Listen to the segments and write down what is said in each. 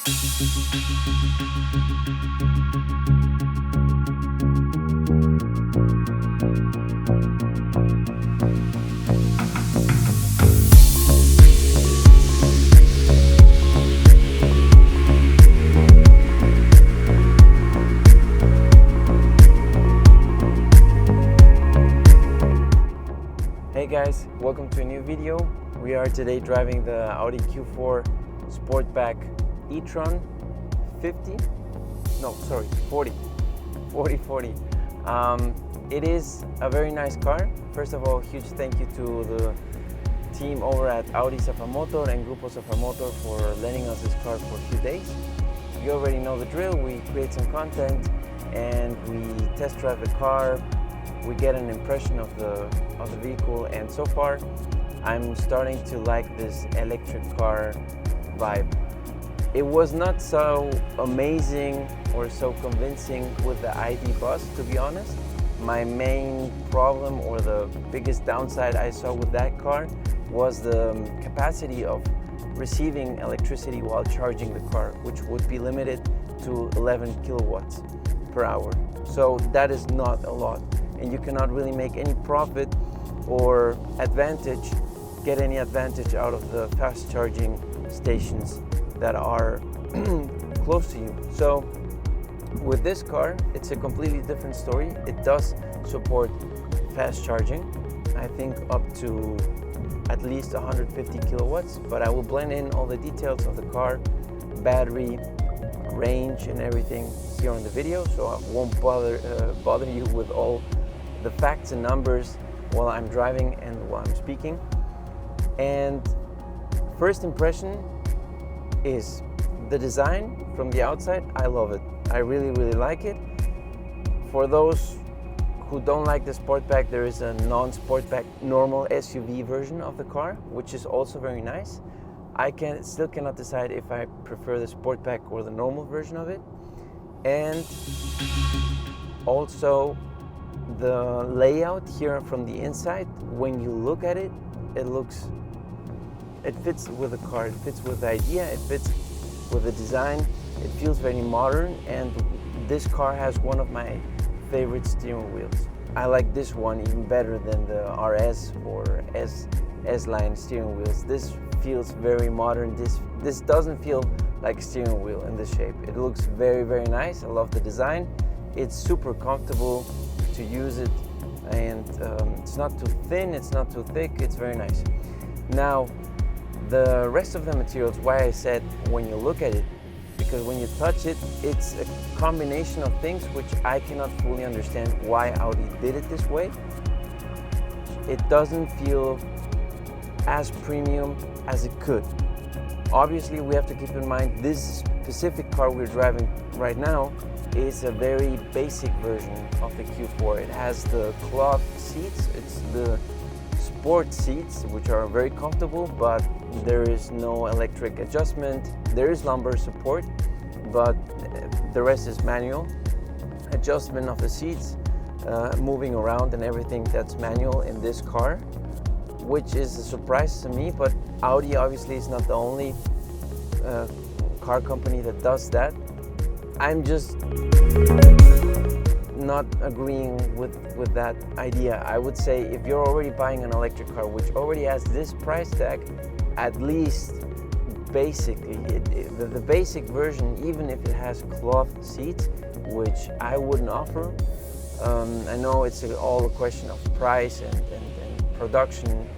Hey guys, welcome to a new video. We are today driving the Audi Q4 Sportback e-tron 40. It is a very nice car. First of all, huge thank you to the team over at Audi Motor and Grupo Motor for lending us this car for a few days. You already know the drill. We create some content and we test drive the car. We get an impression of the vehicle, and so far I'm starting to like this electric car vibe. It was not so amazing or so convincing with the ID Buzz, to be honest. My main problem, or the biggest downside I saw with that car, was the capacity of receiving electricity while charging the car, which would be limited to 11 kilowatts per hour. So that is not a lot, and you cannot really make any profit or get any advantage out of the fast charging stations that are close to you. So with this car, it's a completely different story. It does support fast charging, I think up to at least 150 kilowatts, but I will blend in all the details of the car, battery, range and everything here on the video, so I won't bother you with all the facts and numbers while I'm driving and while I'm speaking. And first impression is the design from the outside. I love it. I really like it. For those who don't like the Sportback, there is a non-Sportback normal SUV version of the car, which is also very nice. I still cannot decide if I prefer the Sportback or the normal version of it. And also the layout here from the inside, when you look at it, it fits with the car, it fits with the idea, it fits with the design, it feels very modern, and this car has one of my favorite steering wheels. I like this one even better than the RS or S-line steering wheels. This feels very modern. This doesn't feel like a steering wheel in this shape. It looks very nice. I love the design. It's super comfortable to use it, and it's not too thin, it's not too thick, it's very nice. Now, the rest of the materials, why I said when you look at it, because when you touch it, it's a combination of things which I cannot fully understand why Audi did it this way. It doesn't feel as premium as it could. Obviously, we have to keep in mind this specific car we're driving right now is a very basic version of the Q4. It has the cloth seats, it's the sport seats, which are very comfortable, but there is no electric adjustment. There is lumbar support, but the rest is manual. Adjustment of the seats, moving around and everything, that's manual in this car, which is a surprise to me, but Audi obviously is not the only car company that does that. I'm just not agreeing with that idea. I would say if you're already buying an electric car which already has this price tag, at least basically the basic version, even if it has cloth seats, which I wouldn't offer. I know it's all a question of price and production and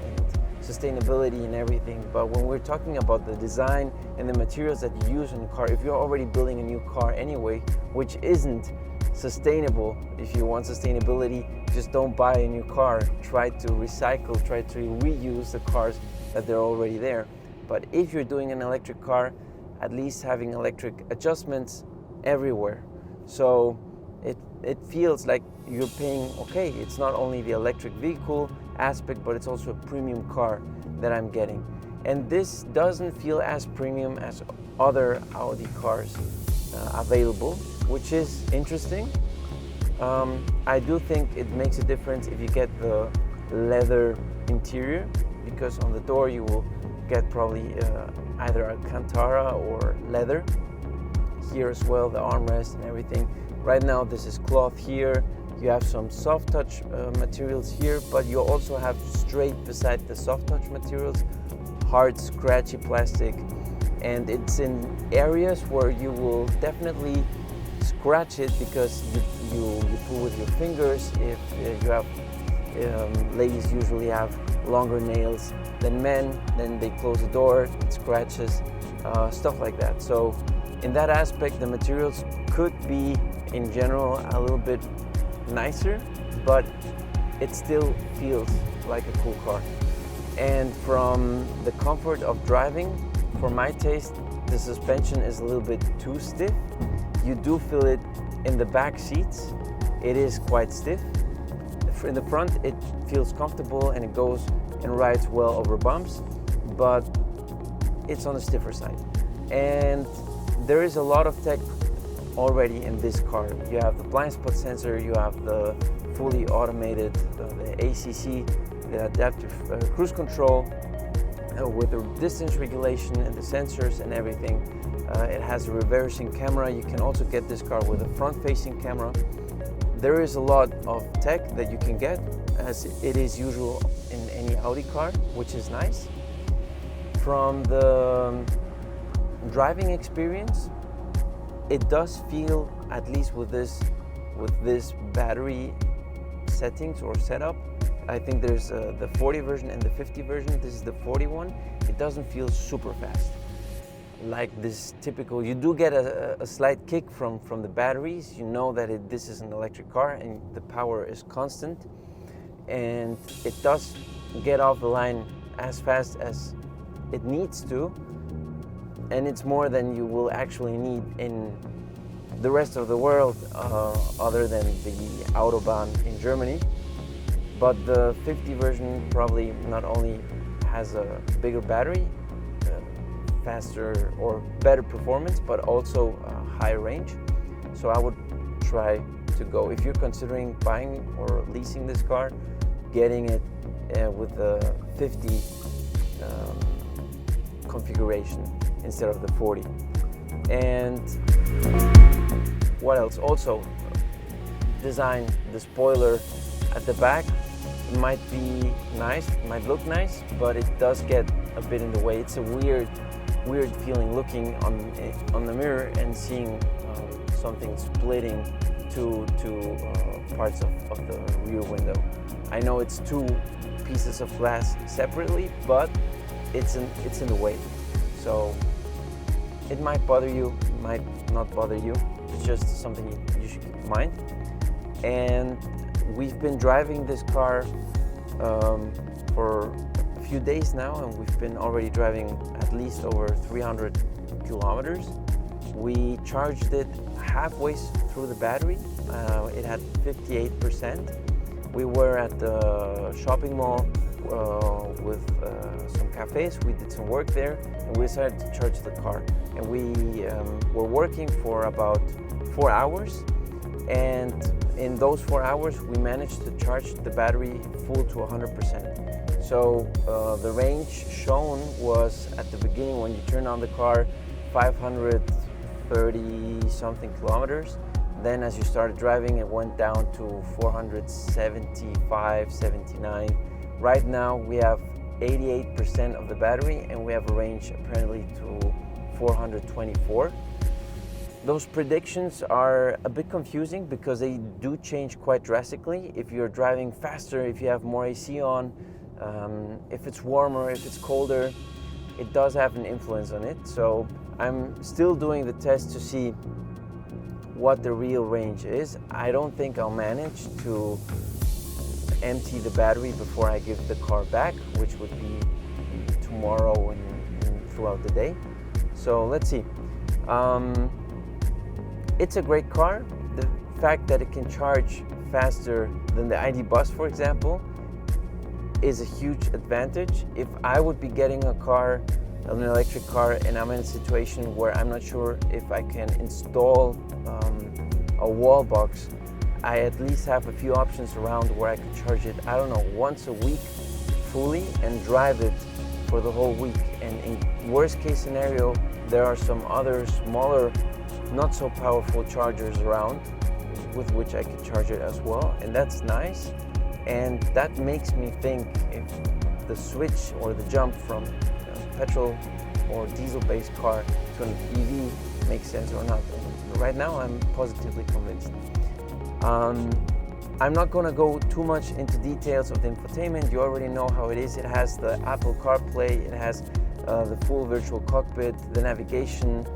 sustainability and everything, but when we're talking about the design and the materials that you use in a car, if you're already building a new car anyway, which isn't sustainable, if you want sustainability, just don't buy a new car. Try to recycle, try to reuse the cars that they're already there. But if you're doing an electric car, at least having electric adjustments everywhere. So it feels like you're paying, okay, it's not only the electric vehicle aspect, but it's also a premium car that I'm getting. And this doesn't feel as premium as other Audi cars available, which is interesting. I do think it makes a difference if you get the leather interior, because on the door you will get probably either Alcantara or leather, here as well, the armrest and everything. Right now this is cloth here. You have some soft touch materials here, but you also have straight beside the soft touch materials, hard scratchy plastic, and it's in areas where you will definitely scratch it because you pull with your fingers. If you have ladies usually have longer nails than men, then they close the door, it scratches, stuff like that. So in that aspect, the materials could be in general a little bit nicer, but it still feels like a cool car. And from the comfort of driving, for my taste, the suspension is a little bit too stiff. You do feel it in the back seats. It is quite stiff. In the front, it feels comfortable and it goes and rides well over bumps, but it's on the stiffer side. And there is a lot of tech already in this car. You have the blind spot sensor, you have the fully automated the ACC, the adaptive cruise control with the distance regulation and the sensors and everything. It has a reversing camera. You can also get this car with a front-facing camera. There is a lot of tech that you can get, as it is usual in any Audi car, which is nice. From the driving experience, it does feel, at least with this battery settings or setup, I think there's the 40 version and the 50 version. This is the 40 one. It doesn't feel super fast. Like this typical, you do get a slight kick from the batteries. You know that this is an electric car and the power is constant. And it does get off the line as fast as it needs to. And it's more than you will actually need in the rest of the world, other than the Autobahn in Germany. But the 50 version probably not only has a bigger battery, faster or better performance, but also a higher range. So I would try to go, if you're considering buying or leasing this car, getting it with the 50 configuration instead of the 40. And what else? Also, design, the spoiler at the back might be nice, might look nice, but it does get a bit in the way. It's a weird feeling looking on the mirror and seeing something splitting two parts of the rear window. I know it's two pieces of glass separately, but it's in the way. So it might bother you, might not bother you. It's just something you should keep in mind. And we've been driving this car for a few days now, and we've been already driving at least over 300 kilometers. We charged it halfway through the battery. It had 58%. We were at the shopping mall with some cafes. We did some work there, and we decided to charge the car. And we were working for about 4 hours. And in those 4 hours, we managed to charge the battery full to 100%. So the range shown was, at the beginning when you turn on the car, 530 something kilometers. Then as you started driving, it went down to 475, 79. Right now we have 88% of the battery, and we have a range apparently to 424. Those predictions are a bit confusing because they do change quite drastically. If you're driving faster, if you have more AC on, if it's warmer, if it's colder, it does have an influence on it. So I'm still doing the test to see what the real range is. I don't think I'll manage to empty the battery before I give the car back, which would be tomorrow and throughout the day. So let's see. It's a great car. The fact that it can charge faster than the ID Bus, for example, is a huge advantage. If I would be getting a car, an electric car, and I'm in a situation where I'm not sure if I can install a wall box, I at least have a few options around where I could charge it, I don't know, once a week fully and drive it for the whole week. And in worst case scenario, there are some other smaller not so powerful chargers around with which I could charge it as well, and that's nice. And that makes me think if the switch or the jump from petrol or diesel-based car to an EV makes sense or not. And right now, I'm positively convinced. I'm not going to go too much into details of the infotainment. You already know how it is. It has the Apple CarPlay, it has the full virtual cockpit, the navigation.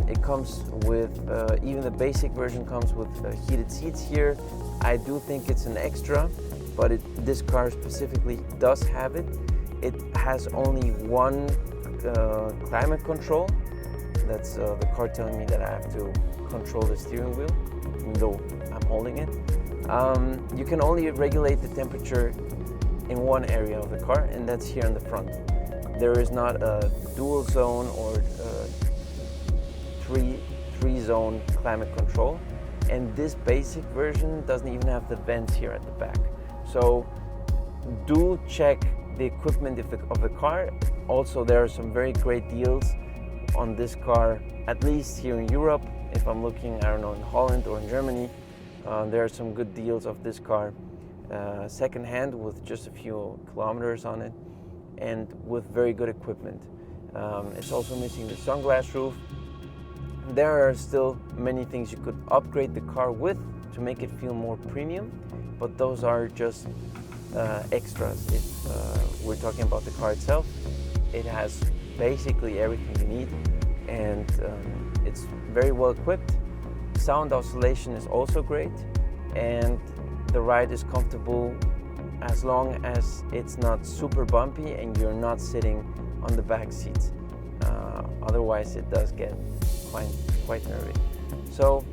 It comes with, even the basic version comes with heated seats here. I do think it's an extra, but this car specifically does have it. It has only one climate control. That's the car telling me that I have to control the steering wheel, even though I'm holding it. You can only regulate the temperature in one area of the car, and that's here in the front. There is not a dual zone or three zone climate control, and this basic version doesn't even have the vents here at the back. So do check the equipment of the car. Also, there are some very great deals on this car, at least here in Europe. If I'm looking, I don't know, in Holland or in Germany, there are some good deals of this car second-hand with just a few kilometers on it and with very good equipment. It's also missing the sunglass roof. There are still many things you could upgrade the car with to make it feel more premium, but those are just extras. If we're talking about the car itself, it has basically everything you need, and it's very well equipped. Sound oscillation is also great, and the ride is comfortable as long as it's not super bumpy and you're not sitting on the back seats. Otherwise it does get quite nervy. So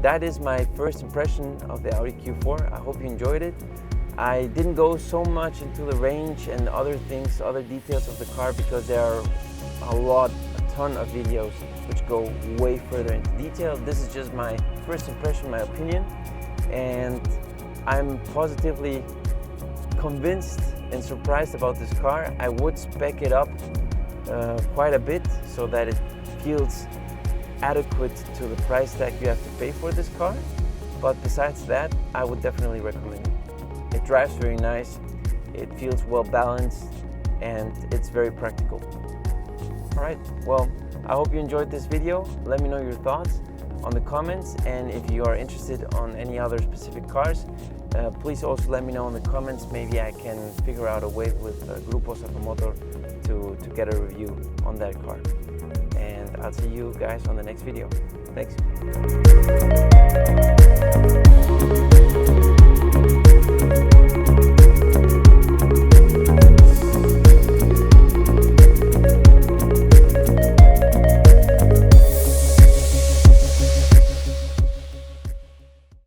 that is my first impression of the Audi Q4. I hope you enjoyed it. I didn't go so much into the range and other things, other details of the car, because there are a ton of videos which go way further into detail. This is just my first impression, my opinion, and I'm positively convinced and surprised about this car. I would spec it up quite a bit so that it feels adequate to the price tag you have to pay for this car, but besides that, I would definitely recommend it. It drives very nice, it feels well balanced, and it's very practical. Alright, well, I hope you enjoyed this video. Let me know your thoughts on the comments, and if you are interested on any other specific cars, please also let me know in the comments. Maybe I can figure out a way with Grupo Safamotor to get a review on that car. And I'll see you guys on the next video. Thanks.